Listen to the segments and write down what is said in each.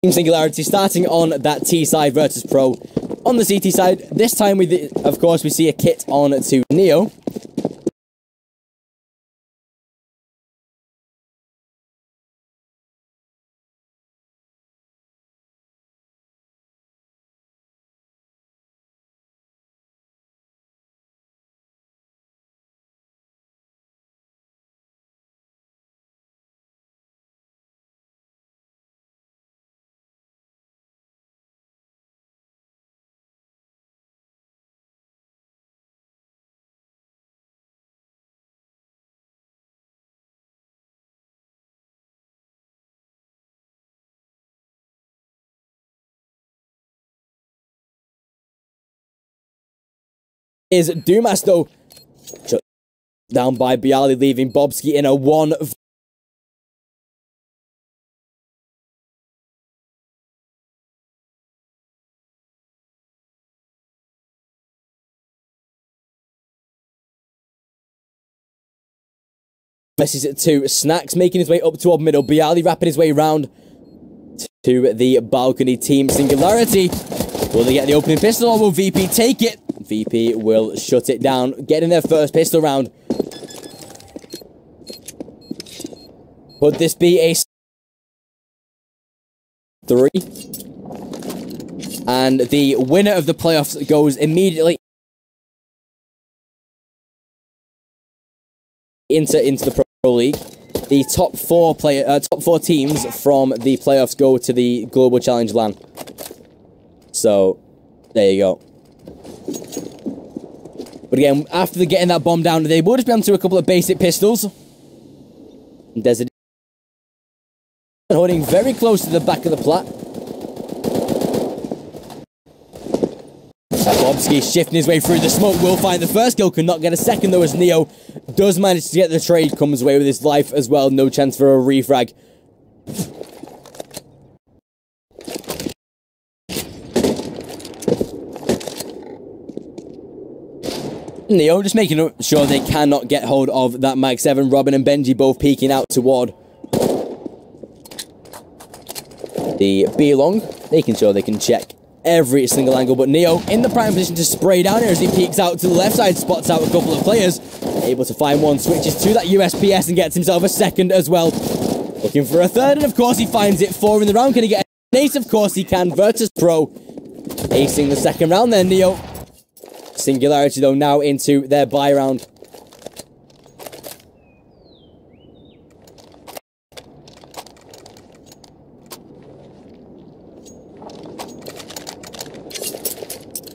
Team Singularity starting on that T side, Virtus Pro. On the CT side, this time of course we see a kit on to Neo. Is Dumas though shut down by Bialy, leaving Bobski in a 1. Messes it to Snacks, making his way up toward middle. Bialy wrapping his way round to the balcony. Team Singularity, will they get the opening pistol or will VP take it? VP will shut it down, getting their first pistol round. Could this be a 3? And the winner of the playoffs goes immediately into the Pro League. The top 4 teams from the playoffs go to the Global Challenge LAN. So there you go. But again, after getting that bomb down, they will just be onto a couple of basic pistols. Desert holding very close to the back of the plat. Bobski shifting his way through the smoke, will find the first kill, cannot get a second though, as Neo does manage to get the trade, comes away with his life as well, no chance for a refrag. Neo just making sure they cannot get hold of that Mag 7. Robin and Benji both peeking out toward the B long, making sure they can check every single angle, but Neo in the prime position to spray down here as he peeks out to the left side, spots out a couple of players, able to find one, switches to that USPS and gets himself a second as well. Looking for a third, and of course he finds it. 4 in the round. Can he get an ace? Of course he can. Virtus Pro acing the second round there, Neo. Singularity though now into their buy round.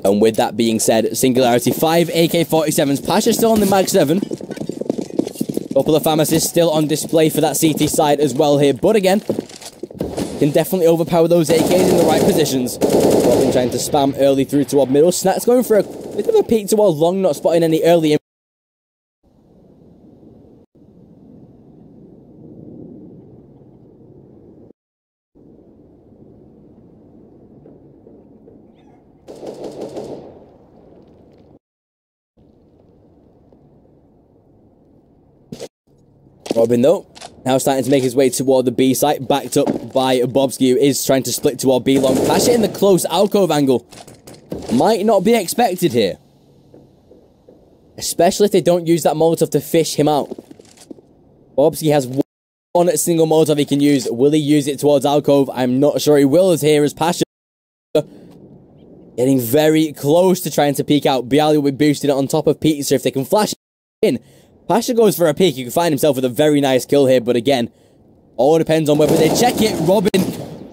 And with that being said, Singularity 5 AK-47s. Pasha still on the Mag 7. Couple of Famasis still on display for that CT side as well here. But again, can definitely overpower those AKs in the right positions. Robin trying to spam early through toward middle. Snacks going for a bit of a peek toward long, not spotting any early. Robin though, now starting to make his way toward the B site, backed up by Bobski, who is trying to split toward B long. Pass it in the close alcove angle. Might not be expected here. Especially if they don't use that Molotov to fish him out. Bobski has one single Molotov he can use. Will he use it towards alcove? I'm not sure he will, as here is Pasha getting very close to trying to peek out. Bialy will be boosting it on top of Pizza if they can flash in. Pasha goes for a peek. He can find himself with a very nice kill here, but again, all depends on whether they check it. Robin,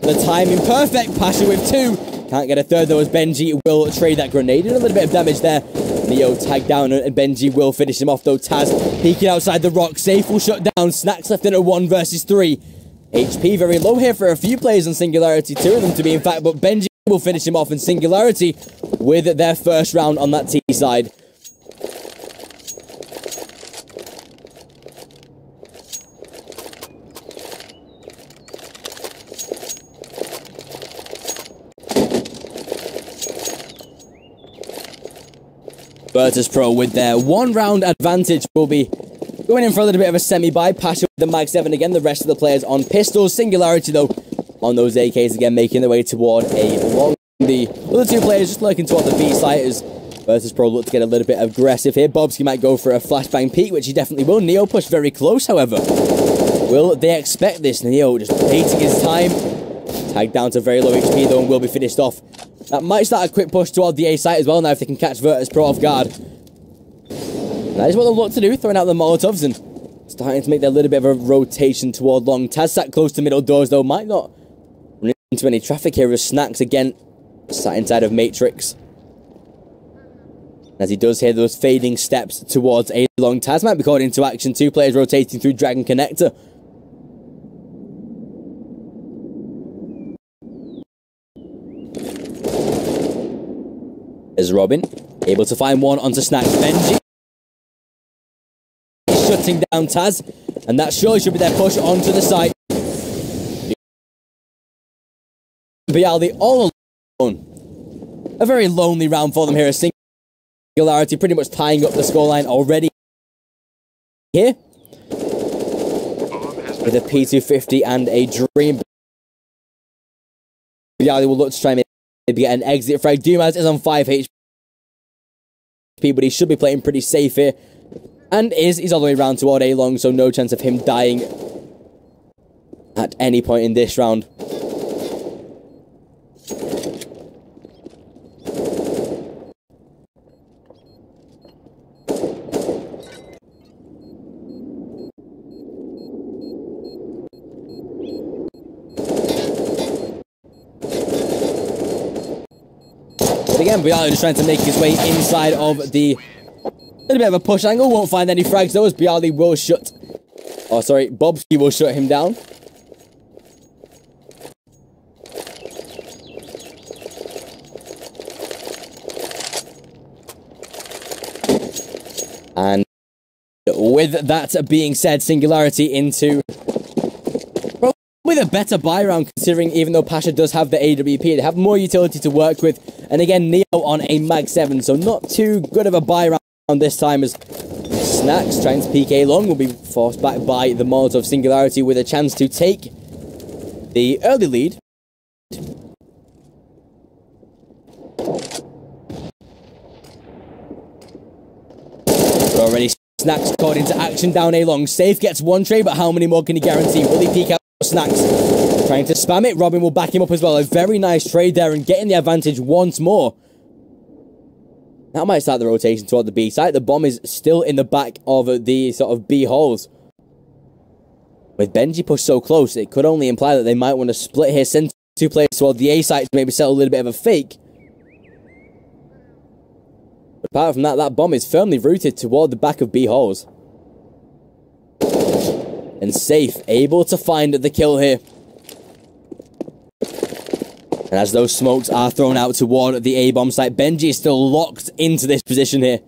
the timing perfect. Pasha with 2. Can't get a third though, as Benji will trade that grenade. And a little bit of damage there. Neo tagged down and Benji will finish him off though. Taz peeking outside the rock. Safe will shut down. Snacks left in at 1 versus 3. HP very low here for a few players on Singularity. 2 of them to be in fact, but Benji will finish him off, and Singularity with their first round on that T side. Virtus Pro with their 1 round advantage will be going in for a little bit of a semi-buy. Pasha with the Mag 7 again, the rest of the players on pistols. Singularity though, on those AKs again, making their way toward a long. The other two players just lurking toward the B site as Versus Pro look to get a little bit aggressive here. Bobski might go for a flashbang peek, which he definitely will. Neo pushed very close, however. Will they expect this? Neo just waiting his time. Tagged down to very low HP though and will be finished off. That might start a quick push toward the A site as well now if they can catch Virtus Pro off guard. That is what they'll look to do, throwing out the Molotovs and starting to make their little bit of a rotation toward long. Taz sat close to middle doors though, might not run into any traffic here as Snacks again sat inside of Matrix. As he does hear those fading steps towards a long. Taz might be called into action. Two players rotating through Dragon Connector. As Robin able to find one onto Snacks. Benji shutting down Taz, and that surely should be their push onto the site. Bialdi all alone. A very lonely round for them here. A Singularity pretty much tying up the scoreline already here with a P250 and a Dream. Bialdi will look to try and maybe get an exit frag. Dumas is on 5 HP, but he should be playing pretty safe here. And he's all the way around toward A long, so no chance of him dying at any point in this round. But again, Bialdi just trying to make his way inside of the little bit of a push angle. Won't find any frags though as Bialdi will shut... Oh, sorry, Bobski will shut him down. And with that being said, Singularity into probably the better buy round, considering even though Pasha does have the AWP, they have more utility to work with. And again, Neo on a Mag 7, so not too good of a buy round this time as Snacks trying to peek A long will be forced back by the Molotov. Singularity with a chance to take the early lead. But already Snacks caught into action down A long. Safe gets one trade, but how many more can he guarantee? Will he peek out? Snacks trying to spam it. Robin will back him up as well. A very nice trade there and getting the advantage once more. That might start the rotation toward the B site. The bomb is still in the back of the sort of B holes. With Benji pushed so close, it could only imply that they might want to split here, send two players toward the A site to maybe set a little bit of a fake. But apart from that, that bomb is firmly rooted toward the back of B holes. And Safe able to find the kill here. And as those smokes are thrown out toward the A-bomb site, Benji is still locked into this position here.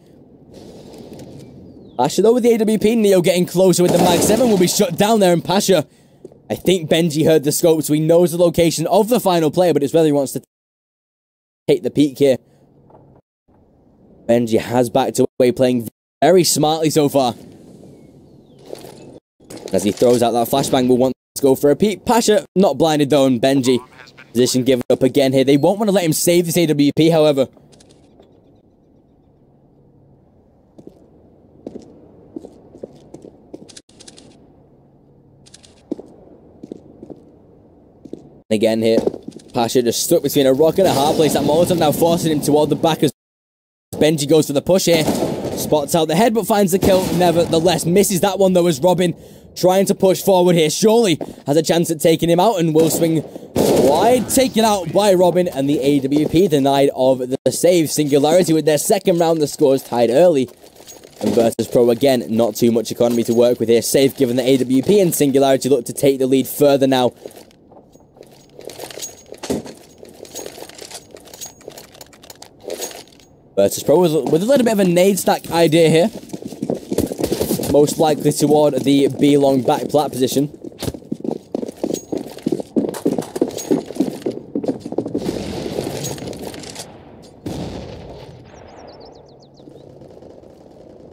Pasha though with the AWP, Neo getting closer with the Mag 7 will be shut down there, and Pasha, I think Benji heard the scope, so he knows the location of the final player, but it's whether he wants to take the peek here. Benji has backed away, playing very smartly so far. As he throws out that flashbang, will want to go for a peek. Pasha not blinded though, and Benji position given up again here. They won't want to let him save this AWP, however. Again here, Pasha just stuck between a rock and a hard place. That Molotov now forcing him toward the back as Benji goes for the push here. Spots out the head but finds the kill. Nevertheless, misses that one though as Robin trying to push forward here. Surely has a chance at taking him out and will swing wide. Taken out by Robin and the AWP denied of the save. Singularity with their second round. The scores tied early. And Virtus Pro again, not too much economy to work with here. Safe given the AWP, and Singularity look to take the lead further now. Virtus Pro with a little bit of a nade stack idea here. Most likely toward the B long back plat position.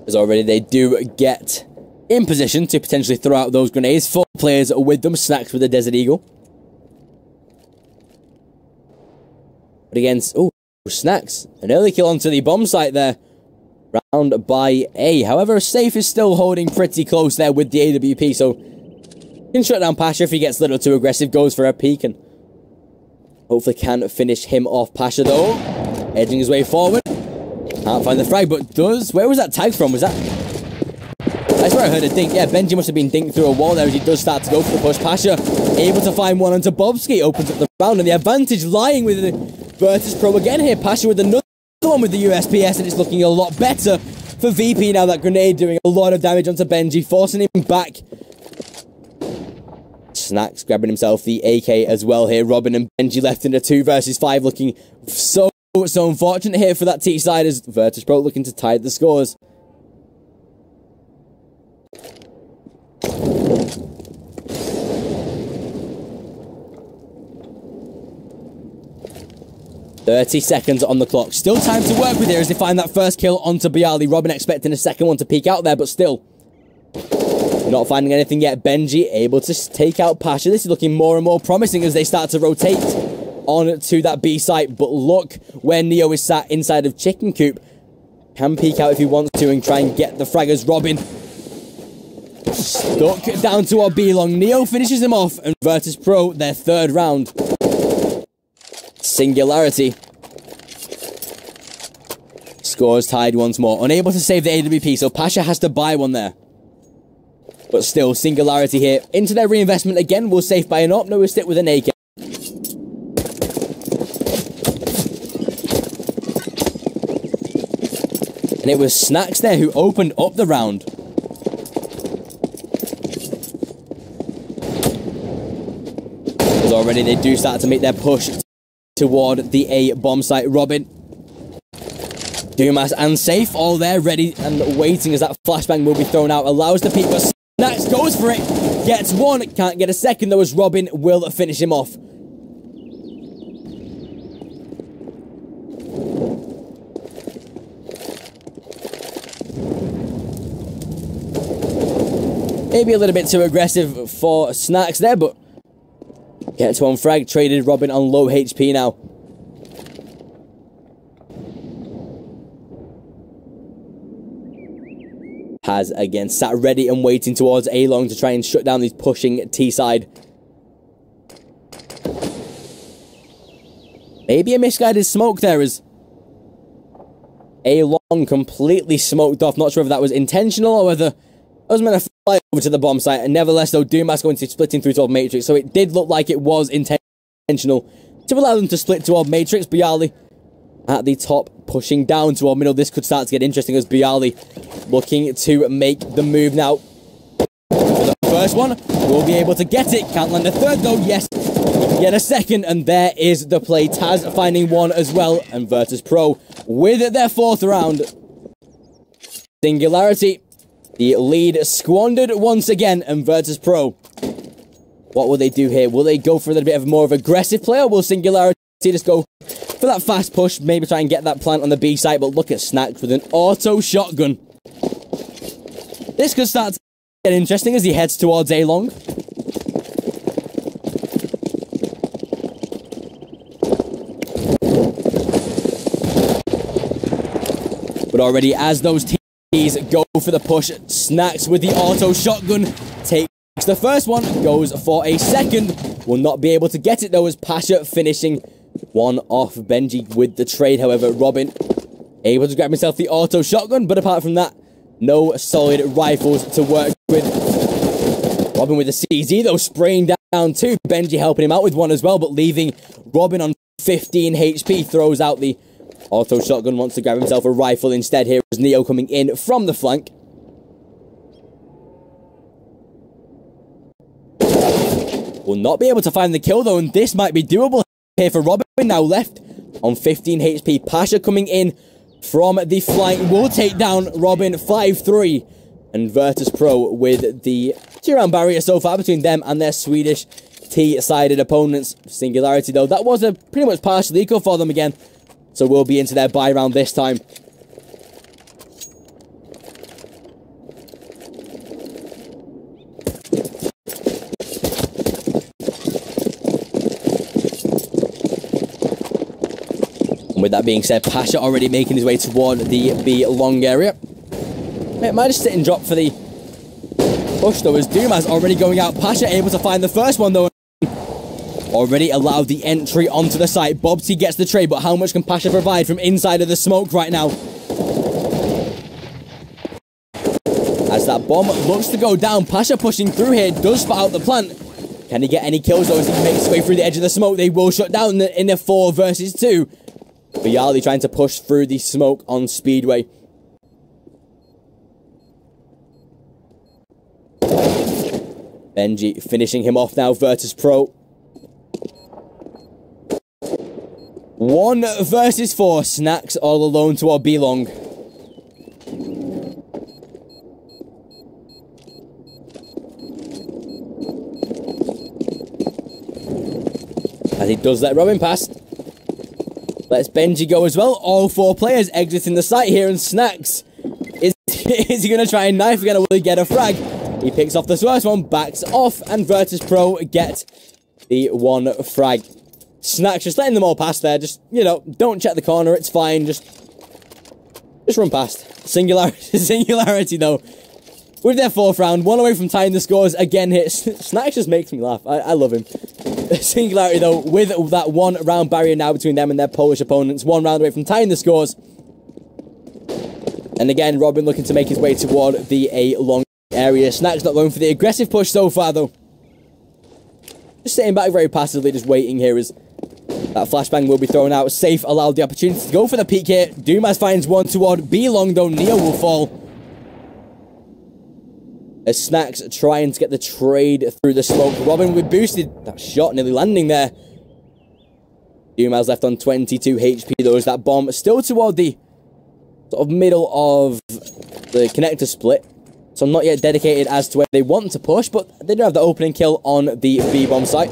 As already they do get in position to potentially throw out those grenades. 4 players with them. Snacks with the Desert Eagle. But against, oh, Snacks. An early kill onto the bomb site there. Round by A. However, Safe is still holding pretty close there with the AWP, so can shut down Pasha if he gets a little too aggressive, goes for a peek, and hopefully can finish him off. Pasha, though, edging his way forward. Can't find the frag, but does. Where was that tag from? Was that? That's where I heard a dink. Yeah, Benji must have been dinked through a wall there as he does start to go for the push. Pasha able to find one onto Bobski, opens up the round, and the advantage lying with the Virtus Pro again here. Pasha with another one with the USPS, and it's looking a lot better for VP now. That grenade doing a lot of damage onto Benji, forcing him back. Snacks grabbing himself the AK as well here. Robin and Benji left in a 2 versus 5, looking so unfortunate here for that T-side as Virtus Pro looking to tie the scores. $30 on the clock. Still time to work with here as they find that first kill onto Bialy. Robin expecting a second one to peek out there, but still not finding anything yet. Benji able to take out Pasha. This is looking more and more promising as they start to rotate on to that B site. But look where Neo is sat inside of Chicken Coop. Can peek out if he wants to and try and get the frag as Robin stuck down to our B long. Neo finishes him off, and Virtus Pro their third round. Singularity scores tied once more. Unable to save the AWP, so Pasha has to buy one there. But still, Singularity here into their reinvestment again. Will safe by an op. No, we'll stick with an AK. And it was Snacks there who opened up the round. As already they do start to make their push toward the A bomb site. Robin, Dumas and Safe all there ready and waiting as that flashbang will be thrown out. Allows the peek, but Snacks goes for it. Gets one, can't get a second though as Robin will finish him off. Maybe a little bit too aggressive for Snacks there, but gets one frag. Traded Robin on low HP now. Has again sat ready and waiting towards A-Long to try and shut down these pushing T-side. Maybe a misguided smoke there as A-Long completely smoked off. Not sure if that was intentional or whether I was meant to fly over to the bomb site. And nevertheless, though, Dumas going to splitting through toward Matrix. So it did look like it was intentional to allow them to split toward Matrix. Bialy at the top, pushing down toward middle. This could start to get interesting as Bialy looking to make the move now. For the first one, will be able to get it. Can't land a third, though. Yes, get a second. And there is the play. Taz finding one as well. And Virtus Pro with their fourth round. Singularity. The lead squandered once again, and Virtus Pro. What will they do here? Will they go for a little bit of more of aggressive play, or will Singularity just go for that fast push, maybe try and get that plant on the B site? But look at Snacks with an auto shotgun. This could start to get interesting as he heads towards A-Long. But already as those teams go for the push, Snacks with the auto shotgun takes the first one, goes for a second, will not be able to get it though as Pasha finishing one off. Benji with the trade, however. Robin able to grab himself the auto shotgun, but apart from that, no solid rifles to work with. Robin with the CZ though, spraying down two. Benji helping him out with one as well, but leaving Robin on 15 HP. Throws out the auto shotgun, wants to grab himself a rifle instead. Here is Neo coming in from the flank. Will not be able to find the kill though, and this might be doable here for Robin. Now left on 15 HP. Pasha coming in from the flank will take down Robin 5-3. And Virtus Pro with the 2-round barrier so far between them and their Swedish T-sided opponents. Singularity though, that was a pretty much partial eco for them again. So we'll be into their buy round this time. That being said, Pasha already making his way toward the B long area. It might just sit and drop for the push though, as Dumas already going out. Pasha able to find the first one though. Already allowed the entry onto the site. Bobsy gets the trade, but how much can Pasha provide from inside of the smoke right now? As that bomb looks to go down, Pasha pushing through here, does spot out the plant. Can he get any kills though as he makes his way through the edge of the smoke? They will shut down in a 4 versus 2. Bialy trying to push through the smoke on Speedway. Benji finishing him off now, Virtus Pro. 1 versus 4, Snacks all alone toward B long. As he does let Robin pass. Lets Benji go as well. All 4 players exiting the site here, and Snacks is he going to try and knife again, or will he get a frag? He picks off the first one, backs off, and Virtus Pro get the 1 frag. Snacks just letting them all pass there. Just, you know, don't check the corner. It's fine. Just run past. Singularity though. With their 4th round, 1 away from tying the scores again here. Snacks just makes me laugh. I love him. Singularity though, with that 1 round barrier now between them and their Polish opponents. 1 round away from tying the scores. And again, Robin looking to make his way toward the A long area. Snacks not going for the aggressive push so far though. Just sitting back very passively, just waiting here as that flashbang will be thrown out. Safe allowed the opportunity to go for the peek here. Dumas finds one toward B long though. Neo will fall. As Snacks trying to get the trade through the smoke. Robin with boosted. That shot nearly landing there. Dumas left on 22 HP though, as that bomb still toward the sort of middle of the connector split. So not yet dedicated as to where they want to push, but they do have the opening kill on the B-bomb site.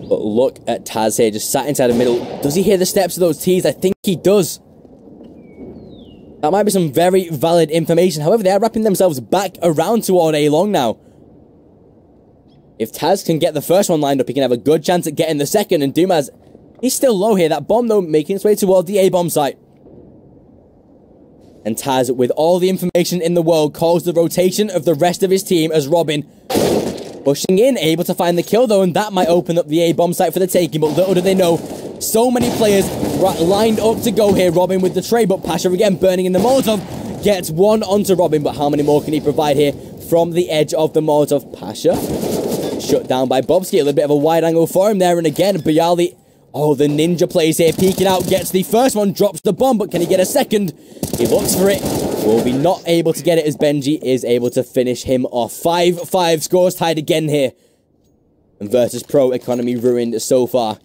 But look at Taz here, just sat inside the middle. Does he hear the steps of those T's? I think he does. That might be some very valid information. However, they are wrapping themselves back around toward A-long now. If Taz can get the first one lined up, he can have a good chance at getting the second. And Dumas, he's still low here. That bomb, though, making its way toward the A-bomb site. And Taz, with all the information in the world, calls the rotation of the rest of his team as Robin pushing in, able to find the kill, though, and that might open up the A-bomb site for the taking. But little do they know, so many players lined up to go here. Robin with the trade, but Pasha again burning in the Molotov. Gets one onto Robin, but how many more can he provide here from the edge of the Molotov? Pasha shut down by Bobsky. A little bit of a wide angle for him there, and again, Bialy, oh, the ninja plays here, peeking out, gets the first one, drops the bomb, but can he get a second? He looks for it, will be not able to get it as Benji is able to finish him off. 5-5 scores tied again here. And Virtus Pro economy ruined so far.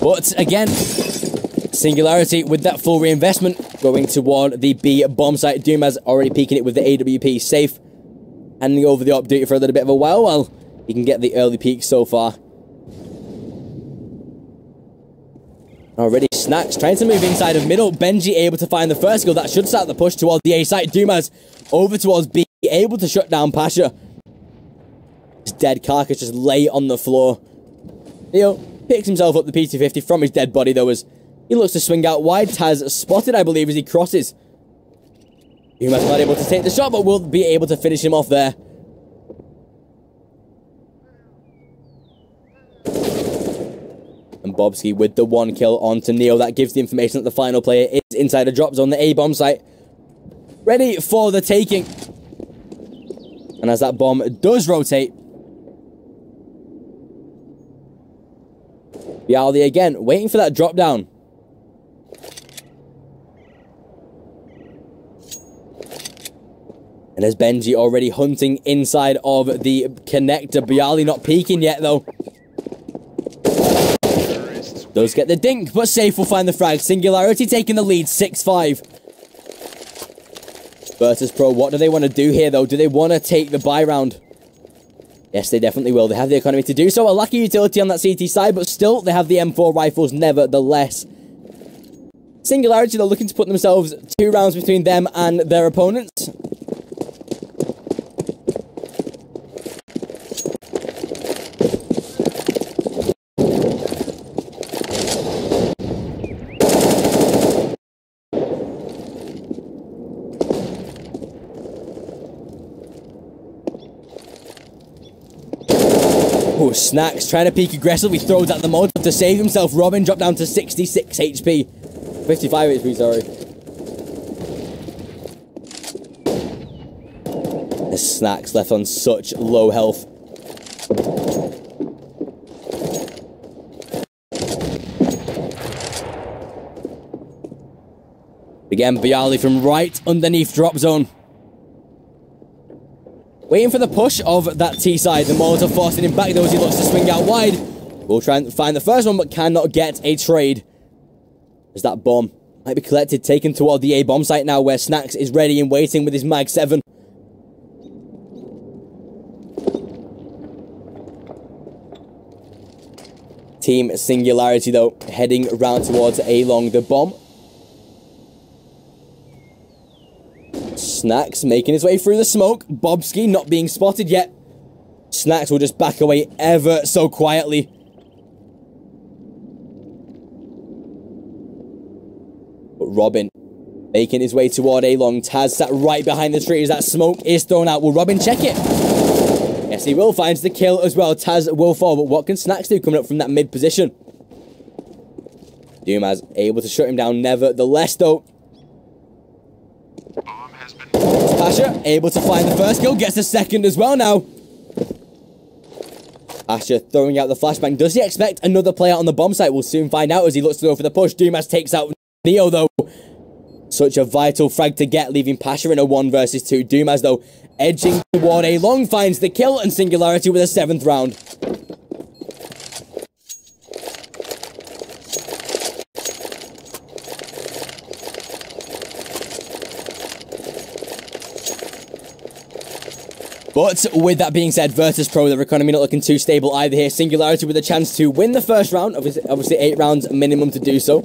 But again, Singularity with that full reinvestment going toward the B bomb site. Dumas already peeking it with the AWP safe. Handing over the op duty for a little bit of a while he can get the early peak so far. Already Snacks trying to move inside of middle. Benji able to find the first goal. That should start the push towards the A site. Dumas over towards B, able to shut down Pasha. His dead carcass just lay on the floor. Leo picks himself up the P250 from his dead body though, as he looks to swing out wide. Taz spotted, I believe, as he crosses. Dumas not able to take the shot, but will be able to finish him off there. And Bobsky with the 1 kill onto Neo. That gives the information that the final player is inside a drop zone, the A-bomb site. Ready for the taking. And as that bomb does rotate, Bialy again, waiting for that drop down. And as Benji already hunting inside of the connector. Bialy not peeking yet though. Does get the dink, but safe will find the frag. Singularity taking the lead, 6-5. Virtus Pro, what do they want to do here, though? Do they want to take the buy round? Yes, they definitely will. They have the economy to do so. A lack of utility on that CT side, but still, they have the M4 rifles nevertheless. Singularity, they're looking to put themselves 2 rounds between them and their opponents. Oh, Snacks trying to peek aggressively, throws out the Molotov to save himself. Robin dropped down to 66 HP. 55 HP, sorry. The Snacks left on such low health. Again, Bialy from right underneath drop zone. Waiting for the push of that T side. The Molotov forcing him back though as he looks to swing out wide. We'll try and find the first one, but cannot get a trade. As that bomb might be collected, taken toward the A bomb site now, where Snacks is ready and waiting with his Mag 7. Team Singularity, though, heading around towards A long the bomb. Snacks making his way through the smoke. Bobski not being spotted yet. Snacks will just back away ever so quietly. But Robin making his way toward A-long. Taz sat right behind the tree as that smoke is thrown out. Will Robin check it? Yes, he will. Finds the kill as well. Taz will fall, but what can Snacks do coming up from that mid position? Dumas able to shut him down nevertheless, though. Pasha able to find the first kill, gets the second as well now. Pasha throwing out the flashbang. Does he expect another player on the bomb site? We'll soon find out as he looks to go for the push. Dumas takes out Neo, though. Such a vital frag to get, leaving Pasha in a 1 versus 2. Dumas, though, edging toward A long, finds the kill, and Singularity with a 7th round. But with that being said, Virtus Pro, their economy not looking too stable either here. Singularity with a chance to win the first round. Obviously 8 rounds minimum to do so.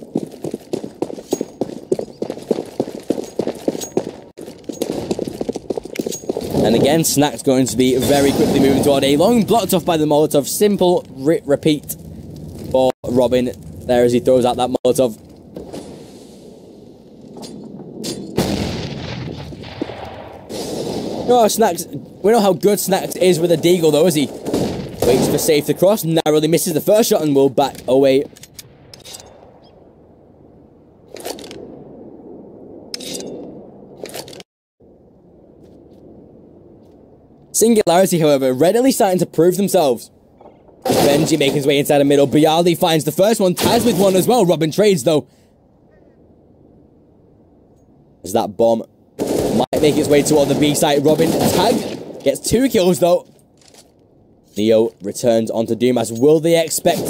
And again, Snacks going to be very quickly moving toward A long. Blocked off by the Molotov. Simple repeat for Robin there as he throws out that Molotov. Oh, Snacks. We know how good Snacks is with a deagle, though, as he waits for safe to cross. Narrowly misses the first shot and will back away. Singularity, however, readily starting to prove themselves. Benji making his way inside the middle. Bialy finds the first one. Taz with one as well. Robin trades, though. As that bomb might make its way toward the B site. Robin tag. Gets 2 kills, though. Neo returns onto Dumas. Will they expect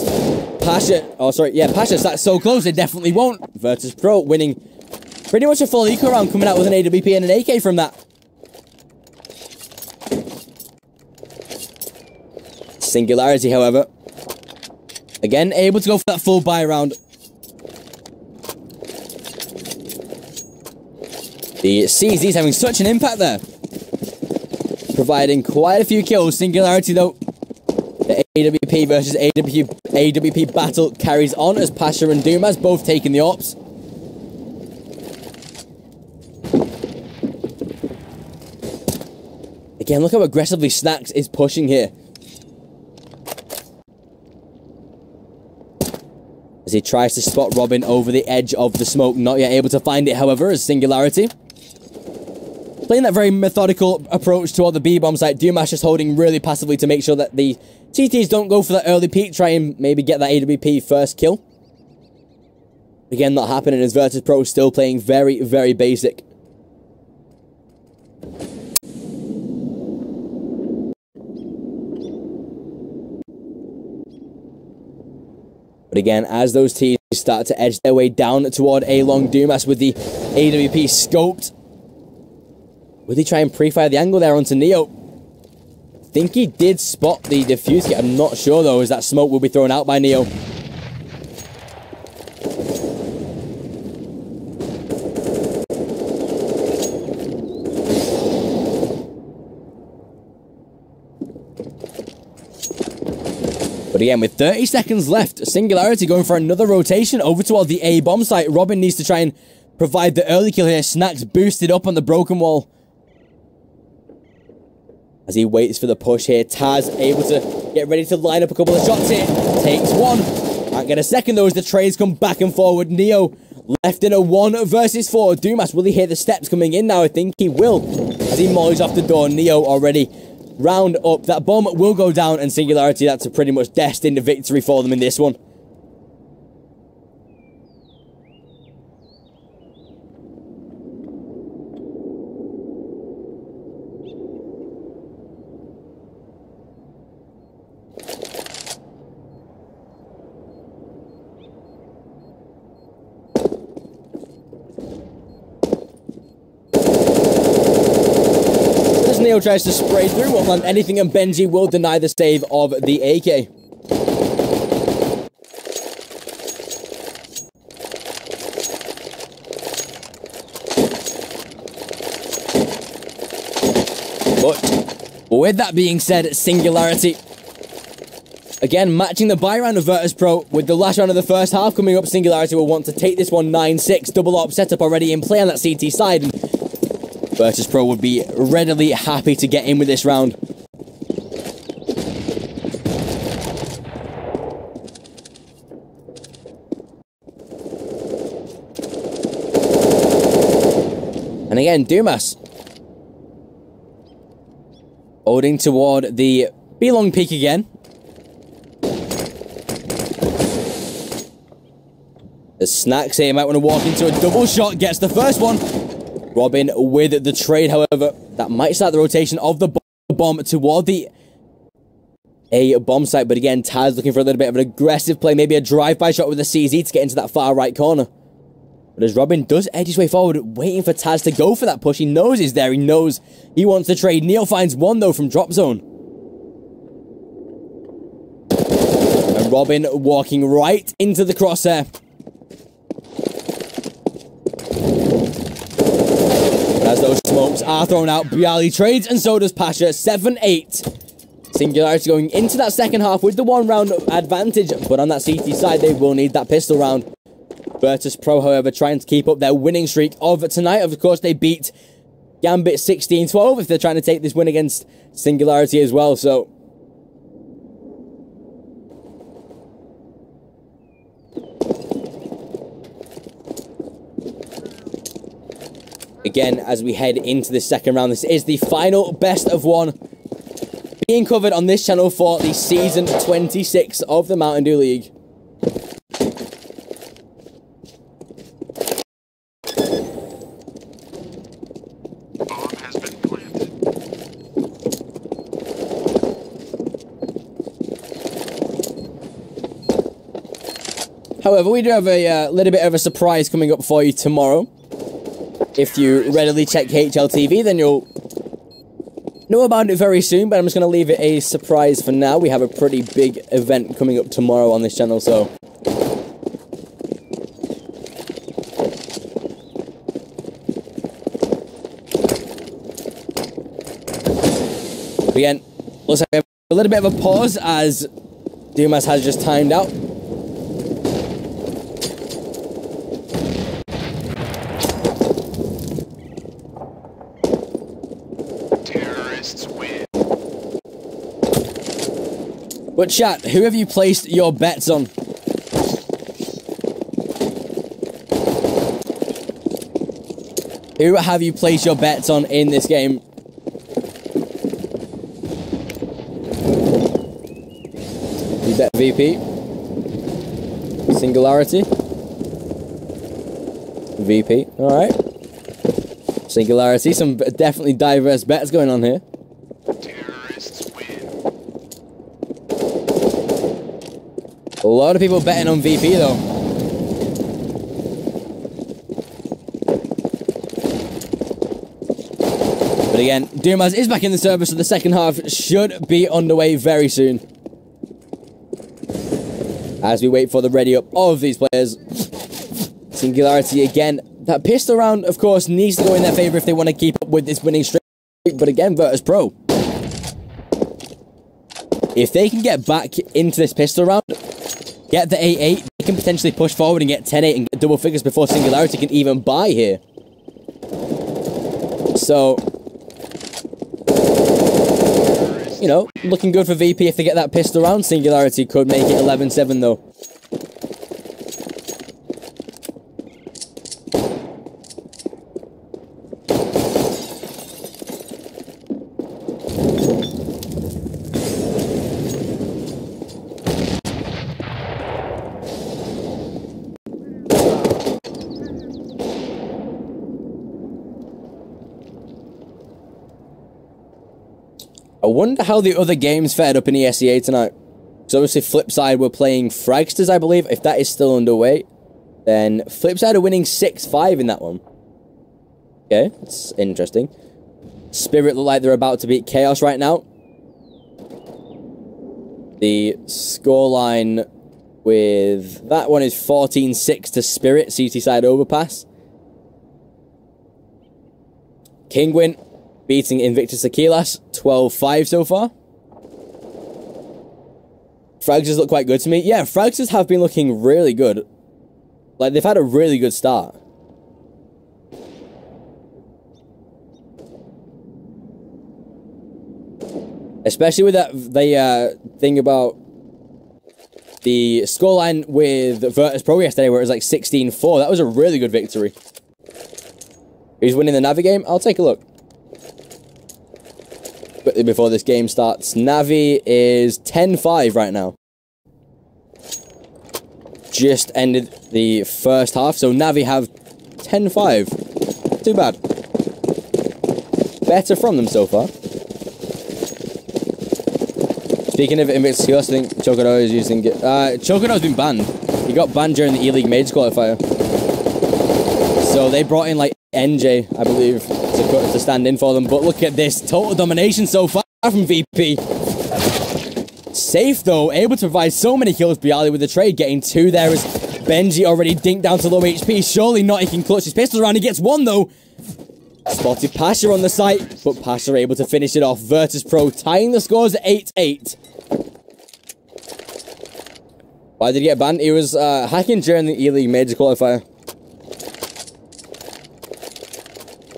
Pasha? Oh, sorry. Yeah, Pasha sat so close. They definitely won't. Virtus Pro winning pretty much a full eco round, coming out with an AWP and an AK from that. Singularity, however, again able to go for that full buy round. The CZ's having such an impact there, providing quite a few kills. Singularity, though, the AWP versus AWP battle carries on as Pasha and Dumas both taking the ops. Again, look how aggressively Snacks is pushing here. As he tries to spot Robin over the edge of the smoke. Not yet able to find it, however, as Singularity playing that very methodical approach toward the B-bomb site. Dumas just holding really passively to make sure that the TTs don't go for that early peek. Try and maybe get that AWP first kill. Again, not happening as Virtus Pro still playing very, very basic. But again, as those teams start to edge their way down toward A long, Dumas with the AWP scoped. Will he try and pre-fire the angle there onto Neo? I think he did spot the defuse kit. I'm not sure, though, as that smoke will be thrown out by Neo. But again, with 30 seconds left, Singularity going for another rotation over toward the A bomb site. Robin needs to try and provide the early kill here. Snacks boosted up on the broken wall. As he waits for the push here, Taz able to get ready to line up a couple of shots here. Takes one. Can't get a second though as the trades come back and forward. Neo left in a 1 versus 4. Dumas, will he hear the steps coming in now? I think he will. As he mollies off the door, Neo already round up. That bomb will go down, and Singularity, that's a pretty much destined victory for them in this one. Neo tries to spray through, won't land anything, and Benji will deny the save of the AK. But with that being said, Singularity, again, matching the buy round of Virtus Pro with the last round of the first half coming up. Singularity will want to take this one 9-6. Double AWP setup already in play on that CT side, and Virtus Pro would be readily happy to get in with this round. And again, Dumas holding toward the B-long peak again. The Snacks here might want to walk into a double shot, gets the first one. Robin with the trade, however, that might start the rotation of the bomb toward the A bomb site. But again, Taz looking for a little bit of an aggressive play, maybe a drive-by shot with the CZ to get into that far right corner. But as Robin does edge his way forward, waiting for Taz to go for that push, he knows he's there, he knows he wants to trade. Neil finds one, though, from drop zone. And Robin walking right into the crosshair. As those smokes are thrown out, Bialy trades, and so does Pasha. 7-8. Singularity going into that second half with the 1 round advantage, but on that CT side, they will need that pistol round. Virtus Pro, however, trying to keep up their winning streak of tonight. Of course, they beat Gambit 16-12 if they're trying to take this win against Singularity as well, so again, as we head into the second round, this is the final best of 1 being covered on this channel for the season 26 of the Mountain Dew League. Bomb has been planted. However, we do have a little bit of a surprise coming up for you tomorrow. If you readily check HLTV, then you'll know about it very soon, but I'm just going to leave it a surprise for now. We have a pretty big event coming up tomorrow on this channel, so again, looks like we have a little bit of a pause as Dumas has just timed out. But chat, who have you placed your bets on? Who have you placed your bets on in this game? You bet VP. Singularity. VP, alright. Singularity, some definitely diverse bets going on here. A lot of people betting on VP though. again, Doomaz is back in the server, so the second half should be underway very soon. As we wait for the ready up of these players. Singularity again. That pistol round, of course, needs to go in their favour if they want to keep up with this winning streak. But again, Virtus Pro. If they can get back into this pistol round, get the 8-8, they can potentially push forward and get 10-8 and get double figures before Singularity can even buy here. So, you know, looking good for VP if they get that pistol round. Singularity could make it 11-7 though. I wonder how the other games fared up in ESEA tonight. Because obviously Flipside were playing Fragsters, I believe. If that is still underway, then Flipside are winning 6-5 in that one. Okay, that's interesting. Spirit look like they're about to beat Chaos right now. The scoreline with that one is 14-6 to Spirit, CT side overpass. Kingwin beating Invictus Aquilas, 12-5 so far. Fragsters look quite good to me. Yeah, Fragsters have been looking really good. Like, they've had a really good start. Especially with that, thing about the scoreline with Virtus Pro yesterday, where it was like 16-4. That was a really good victory. Who's winning the Navi game? I'll take a look. Quickly before this game starts, Navi is 10-5 right now. Just ended the first half, so Navi have 10-5. Too bad. Better from them so far. Speaking of Invictus Aquilas, I think Chocodo is using it. Chocodo's been banned. He got banned during the E-League Majors qualifier. So they brought in like NJ, I believe, to stand in for them. But look at this total domination so far from VP. Safe though, able to provide so many kills. Bialy with the trade, getting 2 there as Benji already dinked down to low HP. Surely not, he can clutch his pistol around. He gets 1 though. Spotted Pasha on the site, but Pasha able to finish it off. Virtus Pro tying the scores at 8-8. Why did he get banned? He was hacking during the E-League Major qualifier.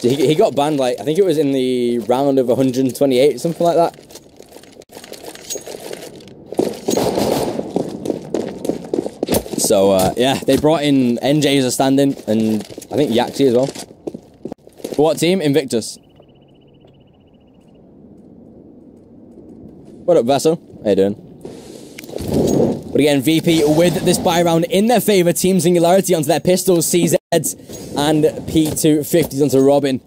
So he got banned, like, I think it was in the round of 128, something like that. So, yeah, they brought in NJ as a stand-in, and I think Yaxi as well. For what team? Invictus. What up, Vaso? How you doing? But again, VP with this buy round in their favour. Team Singularity onto their pistols, CZs, and P250s onto Robin.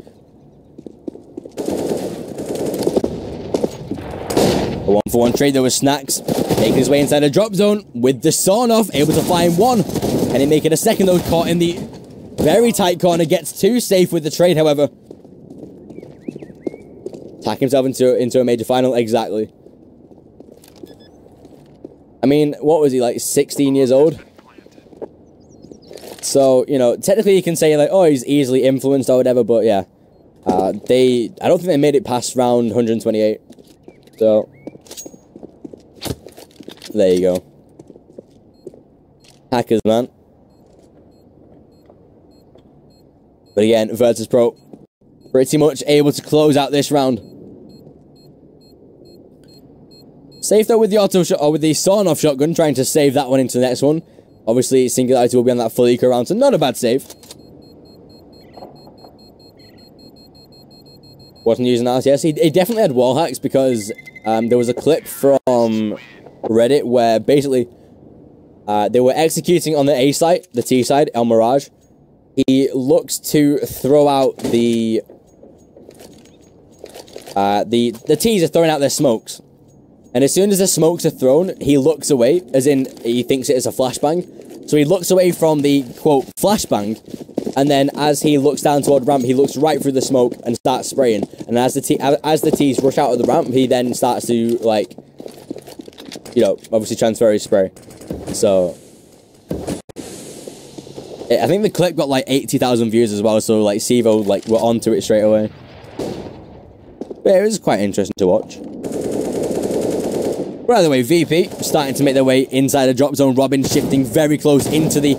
A 1-for-1 trade there with Snacks. Making his way inside a drop zone with the sawn off, able to find 1. And he making a second though, caught in the very tight corner, gets 2 safe with the trade, however. Tack himself into a major final, exactly. I mean, what was he, like 16 years old? So, you know, technically you can say like, oh, he's easily influenced or whatever, but yeah. I don't think they made it past round 128. So, there you go. Hackers, man. But again, Virtus Pro pretty much able to close out this round. Safe though with the auto shot, or with the sawn-off shotgun, trying to save that one into the next one. Obviously, Singularity will be on that full eco round, so not a bad save. Wasn't using RTS. He definitely had wall hacks, because there was a clip from Reddit where basically they were executing on the A site, the T side, El Mirage. He looks to throw out the T's are throwing out their smokes. And as soon as the smokes are thrown, he looks away, as in he thinks it is a flashbang. So he looks away from the, quote, flashbang, and then as he looks down toward ramp, he looks right through the smoke and starts spraying. And as the T's rush out of the ramp, he then starts to, like, you know, obviously transfer his spray. So I think the clip got like 80,000 views as well, so like Sevo like were onto it straight away. But it was quite interesting to watch. By the way, VP starting to make their way inside the drop zone. Robin shifting very close into the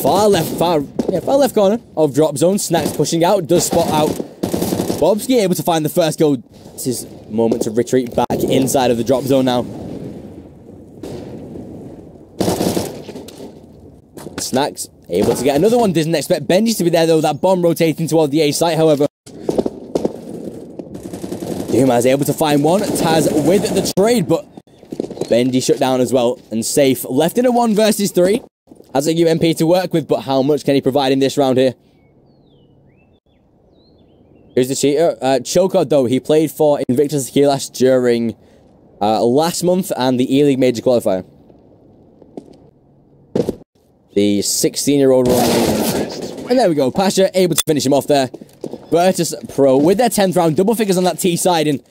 far left corner of drop zone. Snacks pushing out, does spot out Bobski, able to find the first goal. It's his moment to retreat back inside of the drop zone now. Snacks able to get another one. Didn't expect Benji to be there though. That bomb rotating toward the A site, however. Dumas able to find one. Taz with the trade, but Benji shut down as well and safe. Left in a 1 versus 3. Has a UMP to work with, but how much can he provide in this round here? Here's the cheater. Chokod though, he played for Invictus Tequilas during last month and the E-League Major Qualifier. The 16-year-old run. And there we go. Pasha able to finish him off there. Virtus Pro with their 10th round. Double figures on that T side. And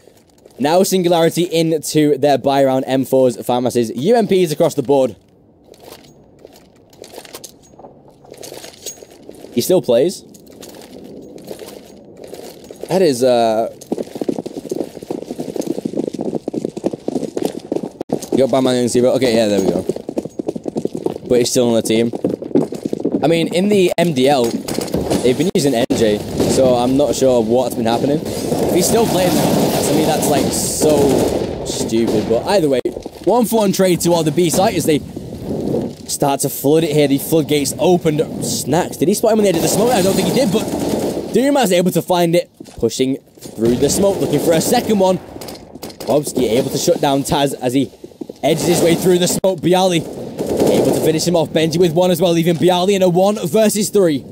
now Singularity into their buy round M4s, pharmacies, UMPs across the board. He still plays. That is, You got Batman and Zero. Okay, yeah, there we go. But he's still on the team. I mean, in the MDL, they've been using NJ, so I'm not sure what's been happening. If he's still playing that, to me, that's like so stupid. But either way, 1-for-1 trade to all the B site as they start to flood it here. The floodgates opened. Snacks. Did he spot him on the edge of the smoke? I don't think he did, but Dumas able to find it. Pushing through the smoke, looking for a second one. Bobski able to shut down Taz as he edges his way through the smoke. Bialy able to finish him off. Benji with one as well, leaving Bialy in a 1 versus 3.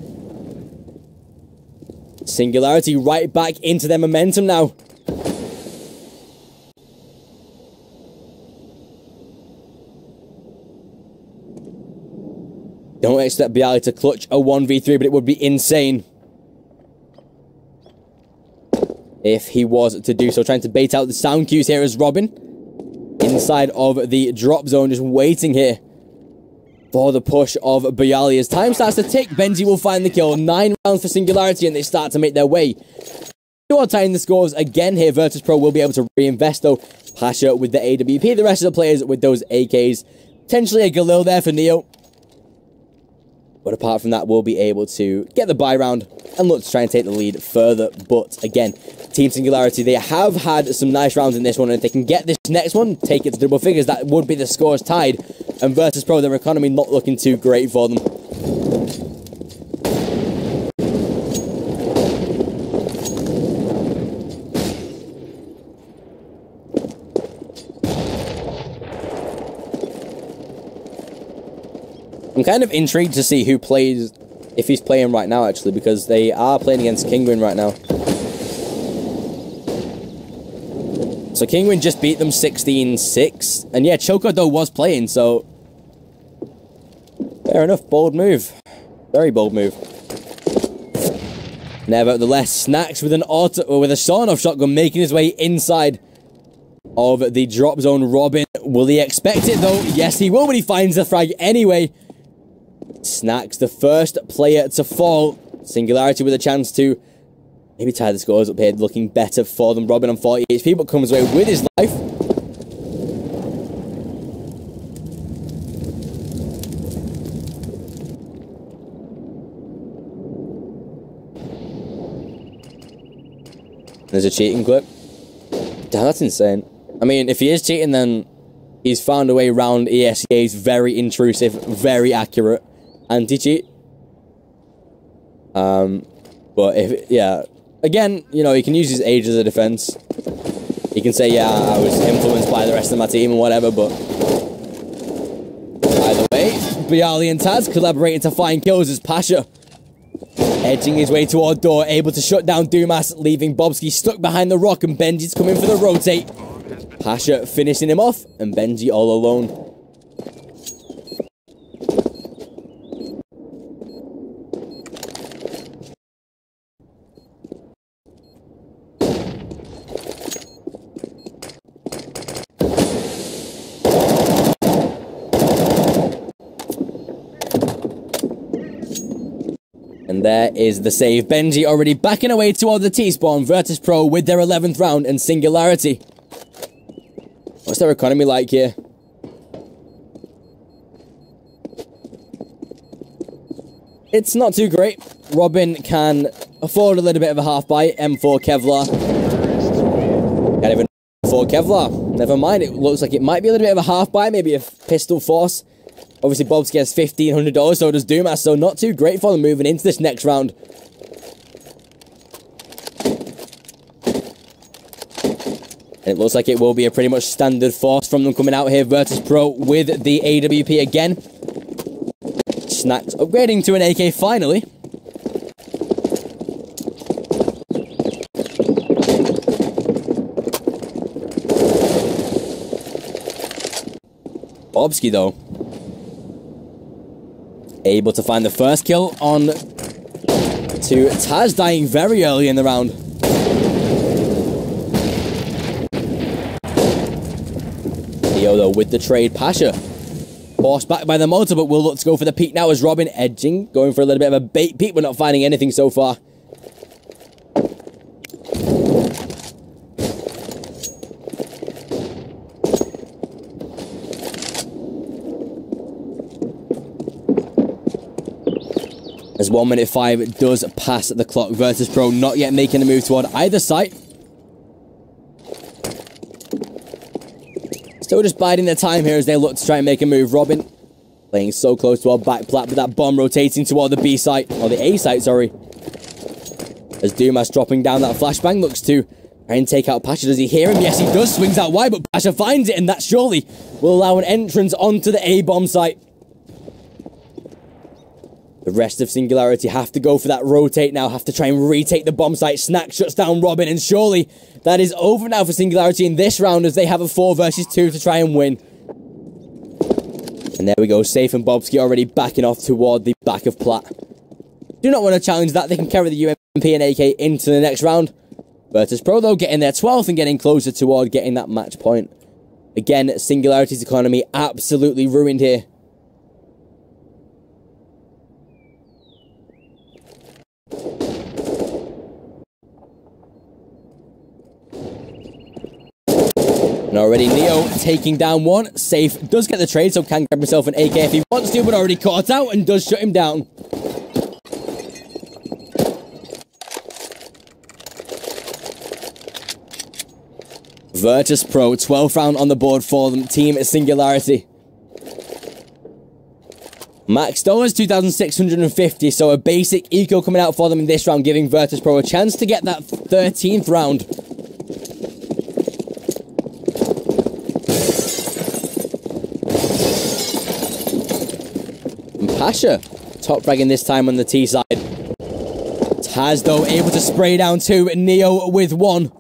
Singularity right back into their momentum now. Don't expect Bialy to clutch a 1v3, but it would be insane if he was to do so. Trying to bait out the sound cues here as Robin inside of the drop zone, just waiting here for the push of Bialy. As time starts to tick, Benji will find the kill. 9 rounds for Singularity, and they start to make their way toward tying the scores again here. Virtus Pro will be able to reinvest though. Pasha with the AWP, the rest of the players with those AKs. Potentially a Galil there for Neo. But apart from that, we'll be able to get the buy round and look to try and take the lead further. But again, Team Singularity, they have had some nice rounds in this one. And if they can get this next one, take it to double figures, that would be the scores tied. And Virtus Pro, their economy not looking too great for them. I'm kind of intrigued to see who plays, if he's playing right now, actually, because they are playing against Kingwin right now. So Kingwin just beat them 16-6. And yeah, Choco, though, was playing, so fair enough. Bold move. Very bold move. Nevertheless, Snacks with an with a sawn-off shotgun making his way inside of the drop zone. Robin, will he expect it, though? Yes, he will, but he finds the frag anyway. Snacks, the first player to fall. Singularity with a chance to maybe tie the scores up here, looking better for them. Robin on 40 HP, but comes away with his life. There's a cheating clip. Damn, that's insane. I mean, if he is cheating, then he's found a way around ESEA's very intrusive, very accurate anti-cheat. But if, yeah, again, you know, he can use his age as a defense. He can say, yeah, I was influenced by the rest of my team and whatever, but either way, Bialy and Taz collaborating to find kills as Pasha edging his way toward door, able to shut down Dumas, leaving Bobski stuck behind the rock, and Benji's coming for the rotate. Pasha finishing him off, and Benji all alone. And there is the save. Benji already backing away toward the T-spawn. Virtus Pro with their 11th round and Singularity. What's their economy like here? It's not too great. Robin can afford a little bit of a half buy. M4 Kevlar. Can't even afford Kevlar. Never mind, it looks like it might be a little bit of a half buy, maybe a pistol force. Obviously, Bobski has $1,500, so does Dumas, so not too great for them moving into this next round. And it looks like it will be a pretty much standard force from them coming out here. Virtus Pro with the AWP again. Snacks upgrading to an AK finally. Bobski, though, able to find the first kill on to Taz, dying very early in the round. Theo, though, with the trade. Pasha forced back by the motor, but will look to go for the peek now as Robin edging, going for a little bit of a bait peek, but not finding anything so far. As 1:05 does pass the clock, Virtus Pro not yet making a move toward either site. Still just biding their time here as they look to try and make a move. Robin playing so close to our back plat, but that bomb rotating toward the B site, or the A site, sorry. As Dumas dropping down that flashbang, looks to try and take out Pasha. Does he hear him? Yes, he does. Swings out wide, but Pasha finds it, and that surely will allow an entrance onto the A bomb site. The rest of Singularity have to go for that rotate now, have to try and retake the bomb site. Snack shuts down Robin, and surely that is over now for Singularity in this round as they have a 4 versus 2 to try and win. And there we go, Safe and Bobski already backing off toward the back of plat. Do not want to challenge that, they can carry the UMP and AK into the next round. Virtus Pro, though, getting their 12th and getting closer toward getting that match point. Again, Singularity's economy absolutely ruined here. And already Neo taking down one. Safe does get the trade, so can grab himself an AK if he wants to, but already caught out and does shut him down. Virtus Pro, 12th round on the board for them. Team Singularity. Max dollars, 2,650, so a basic eco coming out for them in this round, giving Virtus Pro a chance to get that 13th round. Pasha, top fragging this time on the T side. Taz, though, able to spray down 2, Neo with 1.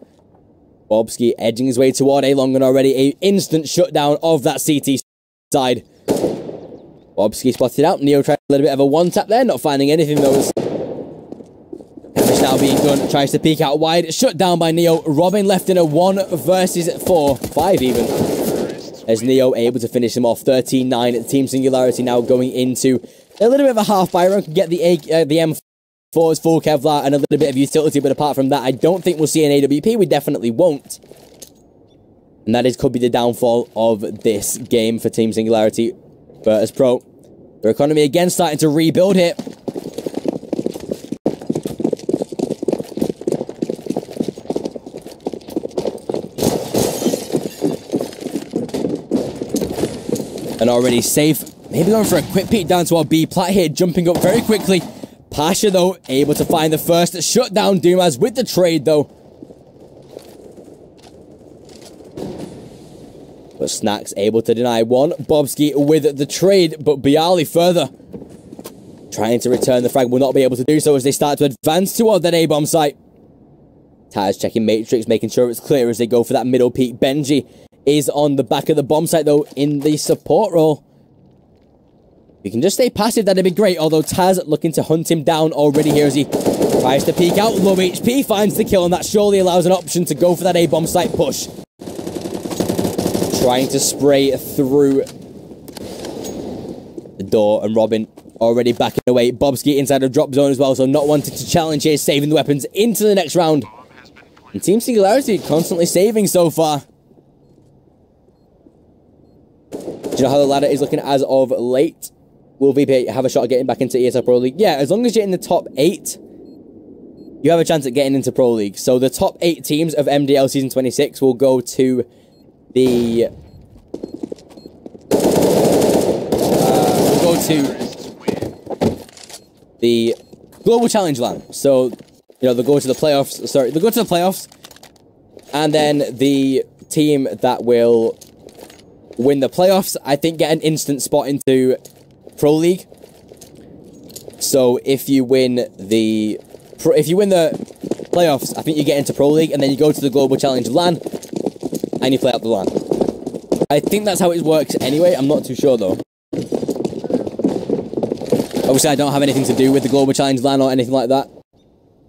Bobski edging his way toward A long and already a instant shutdown of that CT side. Bobski spotted out. Neo tried a little bit of a one-tap there, not finding anything though. Damage now being done. Tries to peek out wide. Shut down by Neo. Robin left in a 1 versus 4. 5 even. As Neo able to finish him off. 13-9. Team Singularity now going into a little bit of a half-buy run. Can get the M4's full Kevlar and a little bit of utility. But apart from that, I don't think we'll see an AWP. We definitely won't. And that could be the downfall of this game for Team Singularity. Virtus Pro, their economy again starting to rebuild here. And already Safe, maybe going for a quick peek down to our B plat here, jumping up very quickly. Pasha, though, able to find the first shutdown. Dumas with the trade, though. But Snacks able to deny 1. Bobski with the trade, but Bialy further. Trying to return the frag, will not be able to do so as they start to advance toward that A-bomb site. Taz checking Matrix, making sure it's clear as they go for that middle peak. Benji is on the back of the bomb site, though, in the support role. If you can just stay passive, that'd be great, although Taz looking to hunt him down already here as he tries to peek out. Low HP, finds the kill, and that surely allows an option to go for that A-bomb site push. Trying to spray through the door, and Robin already backing away. Bobski inside of drop zone as well, so not wanting to challenge here, saving the weapons into the next round. And Team Singularity constantly saving so far. Do you know how the ladder is looking as of late? Will VP have a shot at getting back into ESL Pro League? Yeah, as long as you're in the top 8, you have a chance at getting into Pro League. So the top 8 teams of MDL Season 26 will go to the... the Global Challenge LAN. So, you know, they'll go to the playoffs. Sorry, they'll go to the playoffs. And then the team that will win the playoffs, I think, get an instant spot into Pro League. So if you win the playoffs, I think you get into Pro League, and then you go to the Global Challenge LAN, and you play out the LAN. I think that's how it works anyway. I'm not too sure though. Obviously, I don't have anything to do with the Global Challenge LAN or anything like that.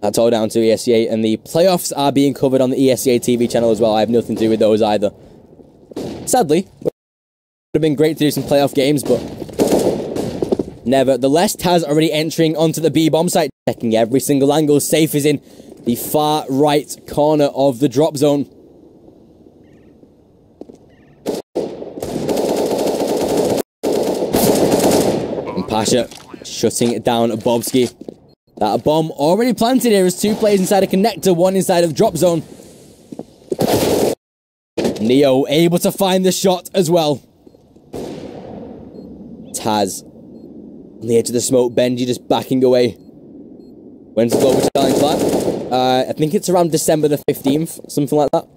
That's all down to ESEA, and the playoffs are being covered on the ESEA TV channel as well. I have nothing to do with those either. Sadly, it would have been great to do some playoff games, but nevertheless, Taz already entering onto the B-bomb site, checking every single angle. Safe is in the far right corner of the drop zone. And Pasha shutting it down Bobski. That bomb already planted here as 2 players inside a connector, 1 inside of drop zone. Neo able to find the shot as well. Taz on the edge of the smoke. Benji just backing away. When's the Global Challenge LAN? I think it's around December the 15th, something like that.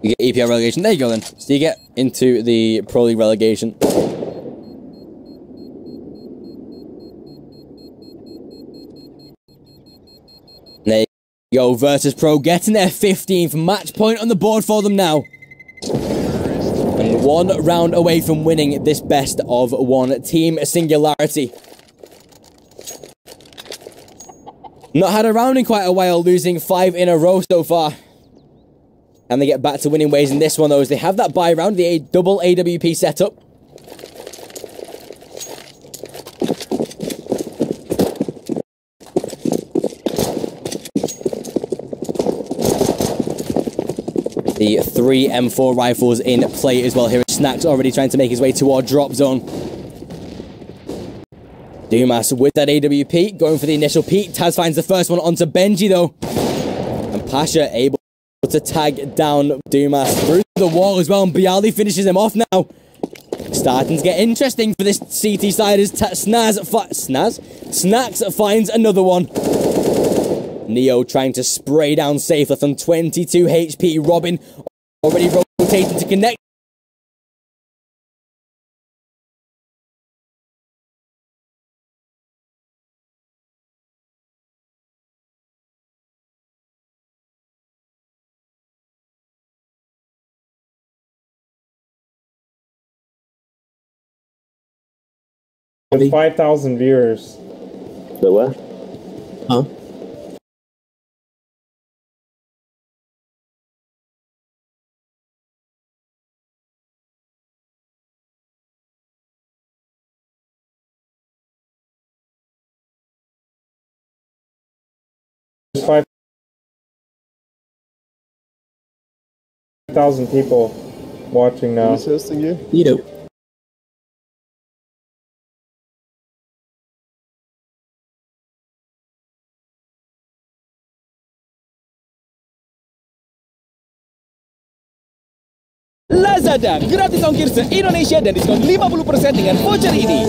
You get EPL relegation. There you go then. So you get into the Pro League relegation. There you go. Virtus Pro getting their 15th match point on the board for them now. And 1 round away from winning this best of 1. Team Singularity. Not had a round in quite a while, losing 5 in a row so far. And they get back to winning ways in this one, though, as they have that bye round, the double AWP setup. The 3 M4 rifles in play as well here. Snacks already trying to make his way toward drop zone. Dumas with that AWP, going for the initial peek. Taz finds the first one onto Benji, though. And Pasha able to tag down Dumas through the wall as well. And Bialy finishes him off now. Starting to get interesting for this CT side as Snacks finds another one. Neo trying to spray down safe, left on 22 HP. Robin already rotating to connect. With 5,000 viewers. The what? Huh? There's 5,000 people watching now. Who's hosting you? You do. Lazada, gratis ongkir se-Indonesia dan diskon 50% dengan voucher ini.